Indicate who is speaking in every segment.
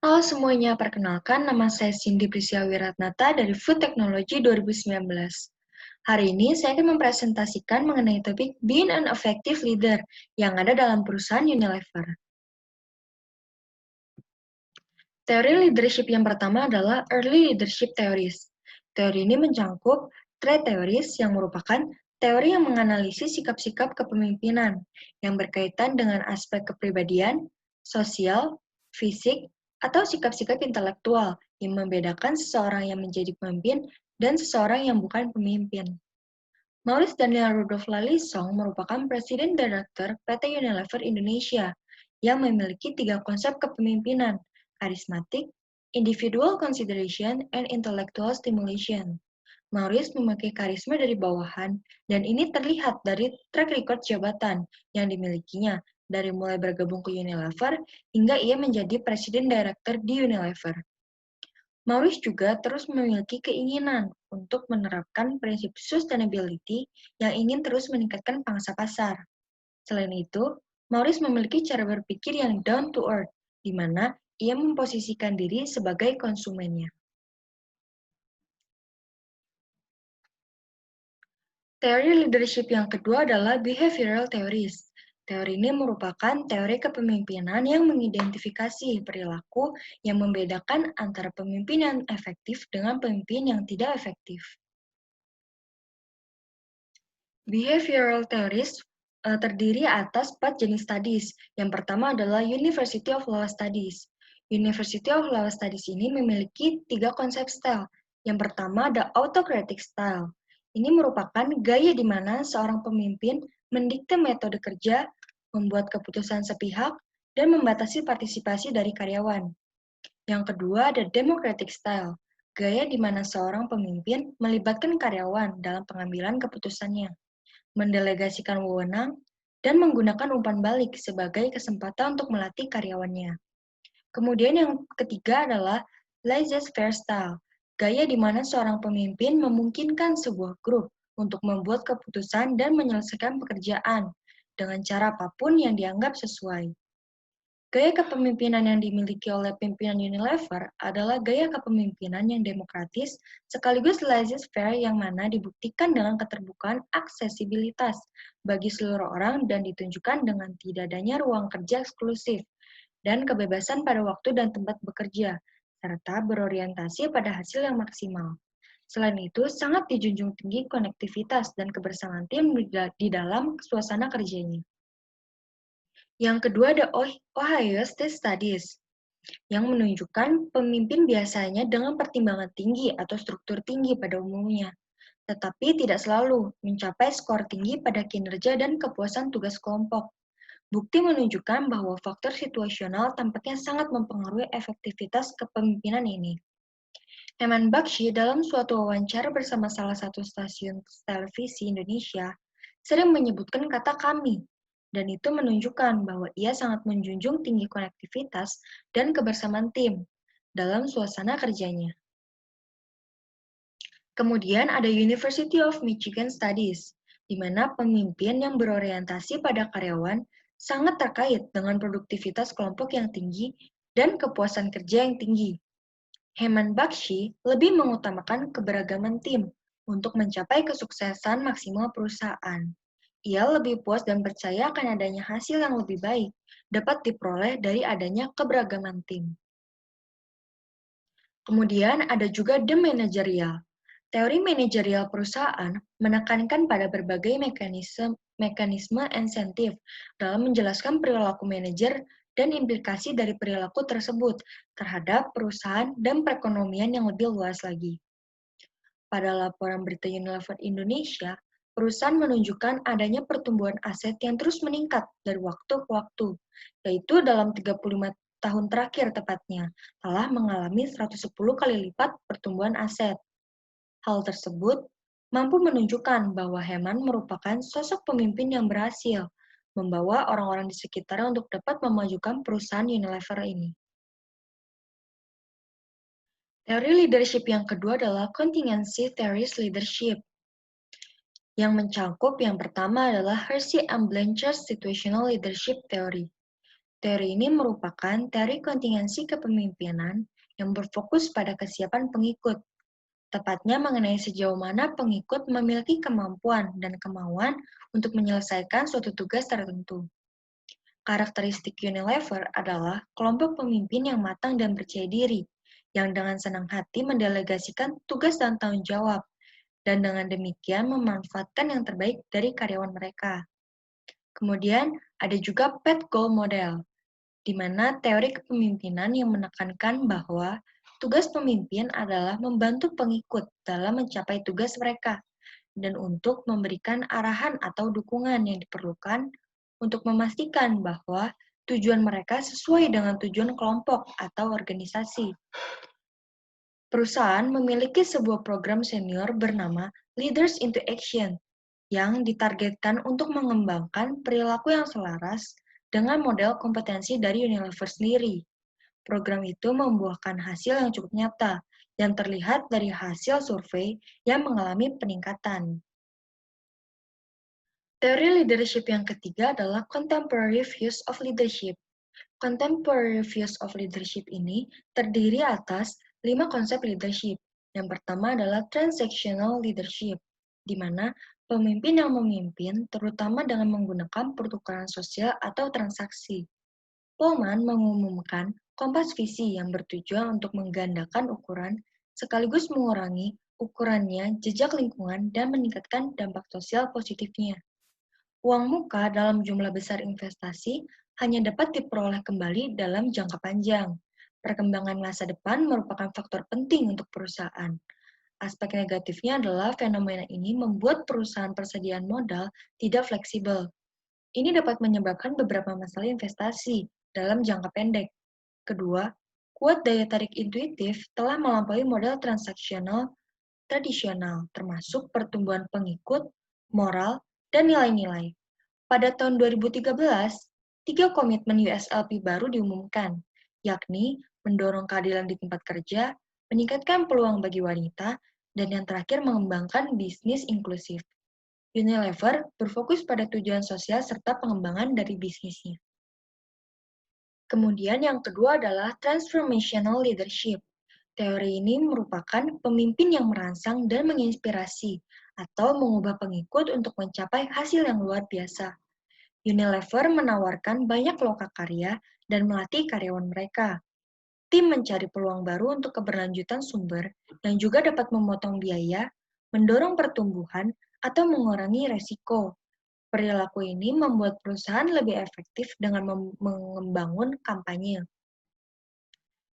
Speaker 1: Halo semuanya, perkenalkan nama saya Cindy Prisya Wiratnata dari Food Technology 2019. Hari ini saya akan mempresentasikan mengenai topik Being an Effective Leader yang ada dalam perusahaan Unilever. Teori leadership yang pertama adalah Early Leadership Theories. Teori ini mencangkup trait theories yang merupakan teori yang menganalisis sikap-sikap kepemimpinan yang berkaitan dengan aspek kepribadian, sosial, fisik, atau sikap-sikap intelektual yang membedakan seseorang yang menjadi pemimpin dan seseorang yang bukan pemimpin. Maurice Daniel Rudolph Lalisong merupakan Presiden Direktur PT Unilever Indonesia yang memiliki 3 konsep kepemimpinan, karismatik, individual consideration, and intellectual stimulation. Maurice memakai karisma dari bawahan, dan ini terlihat dari track record jabatan yang dimilikinya, dari mulai bergabung ke Unilever hingga ia menjadi Presiden Direktur di Unilever. Maurice juga terus memiliki keinginan untuk menerapkan prinsip sustainability yang ingin terus meningkatkan pangsa pasar. Selain itu, Maurice memiliki cara berpikir yang down to earth, di mana ia memposisikan diri sebagai konsumennya. Teori leadership yang kedua adalah behavioral theories. Teori ini merupakan teori kepemimpinan yang mengidentifikasi perilaku yang membedakan antara pemimpin yang efektif dengan pemimpin yang tidak efektif. Behavioral theories terdiri atas 4 jenis studies. Yang pertama adalah University of Law Studies. University of Law Studies ini memiliki 3 konsep style. Yang pertama ada autocratic style. Ini merupakan gaya di mana seorang pemimpin mendikte metode kerja, membuat keputusan sepihak, dan membatasi partisipasi dari karyawan. Yang kedua ada democratic style. Gaya di mana seorang pemimpin melibatkan karyawan dalam pengambilan keputusannya, mendelegasikan wewenang, dan menggunakan umpan balik sebagai kesempatan untuk melatih karyawannya. Kemudian yang ketiga adalah laissez-faire style, gaya di mana seorang pemimpin memungkinkan sebuah grup untuk membuat keputusan dan menyelesaikan pekerjaan dengan cara apapun yang dianggap sesuai. Gaya kepemimpinan yang dimiliki oleh pimpinan Unilever adalah gaya kepemimpinan yang demokratis sekaligus laissez-faire yang mana dibuktikan dengan keterbukaan aksesibilitas bagi seluruh orang dan ditunjukkan dengan tidak adanya ruang kerja eksklusif dan kebebasan pada waktu dan tempat bekerja, serta berorientasi pada hasil yang maksimal. Selain itu, sangat dijunjung tinggi konektivitas dan kebersamaan tim di dalam suasana kerjanya. Yang kedua ada Ohio State Studies, yang menunjukkan pemimpin biasanya dengan pertimbangan tinggi atau struktur tinggi pada umumnya, tetapi tidak selalu mencapai skor tinggi pada kinerja dan kepuasan tugas kelompok. Bukti menunjukkan bahwa faktor situasional tampaknya sangat mempengaruhi efektivitas kepemimpinan ini. Heman Bakshi dalam suatu wawancara bersama salah satu stasiun televisi Indonesia sering menyebutkan kata kami, dan itu menunjukkan bahwa ia sangat menjunjung tinggi konektivitas dan kebersamaan tim dalam suasana kerjanya. Kemudian ada University of Michigan Studies, di mana pemimpin yang berorientasi pada karyawan sangat terkait dengan produktivitas kelompok yang tinggi dan kepuasan kerja yang tinggi. Heman Bakshi lebih mengutamakan keberagaman tim untuk mencapai kesuksesan maksimal perusahaan. Ia lebih puas dan percaya akan adanya hasil yang lebih baik dapat diperoleh dari adanya keberagaman tim. Kemudian ada juga The Managerial. Teori manajerial perusahaan menekankan pada berbagai mekanisme insentif dalam menjelaskan perilaku manajer dan implikasi dari perilaku tersebut terhadap perusahaan dan perekonomian yang lebih luas lagi. Pada laporan berita Unilever Indonesia, perusahaan menunjukkan adanya pertumbuhan aset yang terus meningkat dari waktu ke waktu, yaitu dalam 35 tahun terakhir tepatnya, telah mengalami 110 kali lipat pertumbuhan aset. Hal tersebut mampu menunjukkan bahwa Heman merupakan sosok pemimpin yang berhasil membawa orang-orang di sekitarnya untuk dapat memajukan perusahaan Unilever ini. Teori leadership yang kedua adalah contingency theories leadership, yang mencangkup yang pertama adalah Hersey and Blanchard's situational leadership theory. Teori ini merupakan teori kontingensi kepemimpinan yang berfokus pada kesiapan pengikut, tepatnya mengenai sejauh mana pengikut memiliki kemampuan dan kemauan untuk menyelesaikan suatu tugas tertentu. Karakteristik Unilever adalah kelompok pemimpin yang matang dan percaya diri, yang dengan senang hati mendelegasikan tugas dan tanggung jawab, dan dengan demikian memanfaatkan yang terbaik dari karyawan mereka. Kemudian, ada juga PET Goal Model, di mana teori kepemimpinan yang menekankan bahwa tugas pemimpin adalah membantu pengikut dalam mencapai tugas mereka dan untuk memberikan arahan atau dukungan yang diperlukan untuk memastikan bahwa tujuan mereka sesuai dengan tujuan kelompok atau organisasi. Perusahaan memiliki sebuah program senior bernama Leaders into Action yang ditargetkan untuk mengembangkan perilaku yang selaras dengan model kompetensi dari Unilever sendiri. Program itu membuahkan hasil yang cukup nyata, yang terlihat dari hasil survei yang mengalami peningkatan. Teori leadership yang ketiga adalah Contemporary Views of Leadership. Contemporary Views of Leadership ini terdiri atas 5 konsep leadership. Yang pertama adalah Transactional Leadership, di mana pemimpin yang memimpin terutama dengan menggunakan pertukaran sosial atau transaksi. Pullman mengumumkan kompas visi yang bertujuan untuk menggandakan ukuran sekaligus mengurangi ukurannya jejak lingkungan dan meningkatkan dampak sosial positifnya. Uang muka dalam jumlah besar investasi hanya dapat diperoleh kembali dalam jangka panjang. Perkembangan masa depan merupakan faktor penting untuk perusahaan. Aspek negatifnya adalah fenomena ini membuat perusahaan persediaan modal tidak fleksibel. Ini dapat menyebabkan beberapa masalah investasi dalam jangka pendek. Kedua, kuat daya tarik intuitif telah melampaui modal transaksional tradisional, termasuk pertumbuhan pengikut, moral, dan nilai-nilai. Pada tahun 2013, 3 komitmen USLP baru diumumkan, yakni mendorong keadilan di tempat kerja, meningkatkan peluang bagi wanita, dan yang terakhir mengembangkan bisnis inklusif. Unilever berfokus pada tujuan sosial serta pengembangan dari bisnisnya. Kemudian yang kedua adalah transformational leadership. Teori ini merupakan pemimpin yang merangsang dan menginspirasi atau mengubah pengikut untuk mencapai hasil yang luar biasa. Unilever menawarkan banyak loka karya dan melatih karyawan mereka. Tim mencari peluang baru untuk keberlanjutan sumber yang juga dapat memotong biaya, mendorong pertumbuhan, atau mengurangi resiko. Perilaku ini membuat perusahaan lebih efektif dengan membangun kampanye.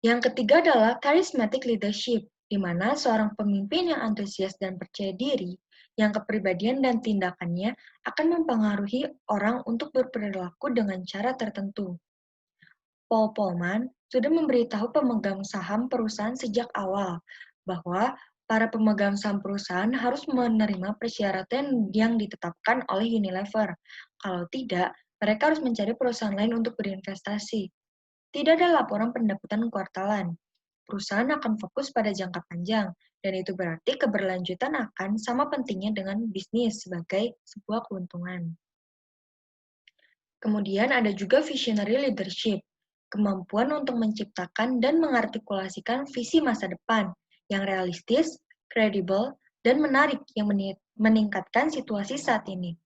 Speaker 1: Yang ketiga adalah charismatic leadership, di mana seorang pemimpin yang antusias dan percaya diri, yang kepribadian dan tindakannya akan mempengaruhi orang untuk berperilaku dengan cara tertentu. Paul Polman sudah memberitahu pemegang saham perusahaan sejak awal bahwa para pemegang saham perusahaan harus menerima persyaratan yang ditetapkan oleh Unilever. Kalau tidak, mereka harus mencari perusahaan lain untuk berinvestasi. Tidak ada laporan pendapatan kuartalan. Perusahaan akan fokus pada jangka panjang, dan itu berarti keberlanjutan akan sama pentingnya dengan bisnis sebagai sebuah keuntungan. Kemudian ada juga visionary leadership, kemampuan untuk menciptakan dan mengartikulasikan visi masa depan yang realistis, kredibel, dan menarik yang meningkatkan situasi saat ini.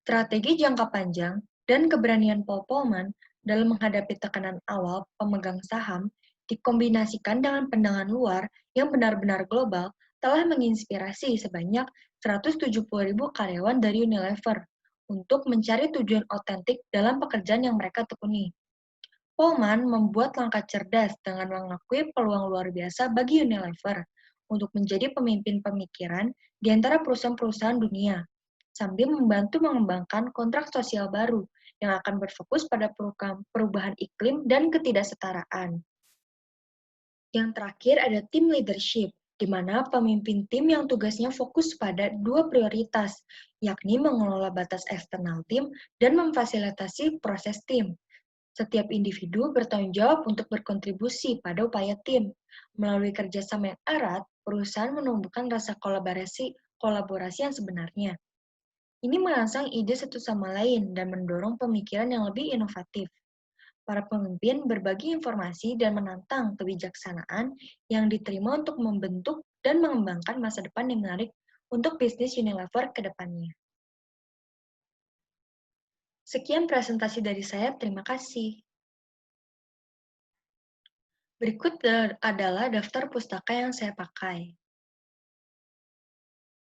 Speaker 1: Strategi jangka panjang dan keberanian Paul Polman dalam menghadapi tekanan awal pemegang saham dikombinasikan dengan pandangan luar yang benar-benar global telah menginspirasi sebanyak 170.000 karyawan dari Unilever untuk mencari tujuan otentik dalam pekerjaan yang mereka tekuni. Polman membuat langkah cerdas dengan mengakui peluang luar biasa bagi Unilever untuk menjadi pemimpin pemikiran di antara perusahaan-perusahaan dunia, sambil membantu mengembangkan kontrak sosial baru yang akan berfokus pada perubahan iklim dan ketidaksetaraan. Yang terakhir ada tim leadership, di mana pemimpin tim yang tugasnya fokus pada 2 prioritas, yakni mengelola batas eksternal tim dan memfasilitasi proses tim. Setiap individu bertanggung jawab untuk berkontribusi pada upaya tim. Melalui kerjasama yang erat, perusahaan menumbuhkan rasa kolaborasi yang sebenarnya. Ini merangsang ide satu sama lain dan mendorong pemikiran yang lebih inovatif. Para pemimpin berbagi informasi dan menantang kebijaksanaan yang diterima untuk membentuk dan mengembangkan masa depan yang menarik untuk bisnis Unilever ke depannya. Sekian presentasi dari saya, terima kasih. Berikut adalah daftar pustaka yang saya pakai.